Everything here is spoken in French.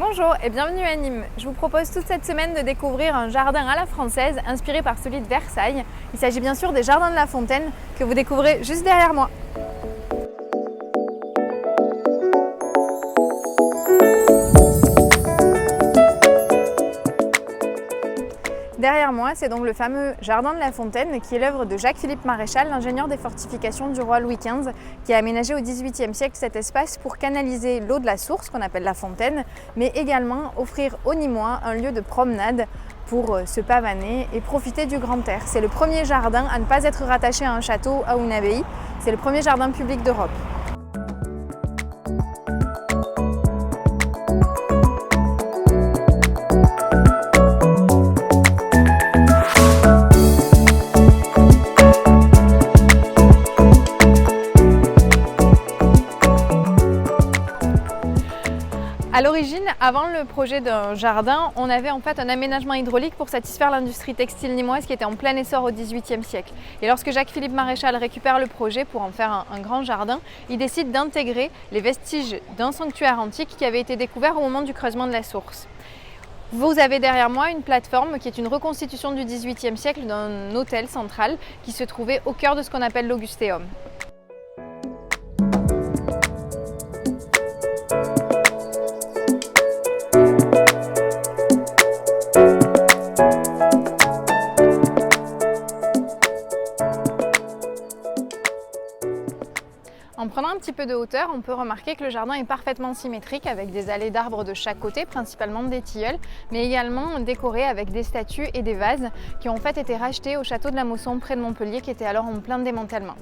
Bonjour et bienvenue à Nîmes. Je vous propose toute cette semaine de découvrir un jardin à la française inspiré par celui de Versailles. Il s'agit bien sûr des Jardins de la Fontaine que vous découvrez juste derrière moi. Derrière moi, c'est donc le fameux Jardin de la Fontaine qui est l'œuvre de Jacques-Philippe Maréchal, l'ingénieur des fortifications du roi Louis XV, qui a aménagé au XVIIIe siècle cet espace pour canaliser l'eau de la source, qu'on appelle la fontaine, mais également offrir aux Nîmois un lieu de promenade pour se pavaner et profiter du grand air. C'est le premier jardin à ne pas être rattaché à un château ou une abbaye. C'est le premier jardin public d'Europe. À l'origine, avant le projet d'un jardin, on avait en fait un aménagement hydraulique pour satisfaire l'industrie textile nîmoise qui était en plein essor au XVIIIe siècle. Et lorsque Jacques-Philippe Maréchal récupère le projet pour en faire un grand jardin, il décide d'intégrer les vestiges d'un sanctuaire antique qui avait été découvert au moment du creusement de la source. Vous avez derrière moi une plateforme qui est une reconstitution du XVIIIe siècle d'un hôtel central qui se trouvait au cœur de ce qu'on appelle l'Augustéum. En prenant un petit peu de hauteur, on peut remarquer que le jardin est parfaitement symétrique avec des allées d'arbres de chaque côté, principalement des tilleuls, mais également décoré avec des statues et des vases qui ont en fait été rachetés au château de la Mosson près de Montpellier qui était alors en plein démantèlement.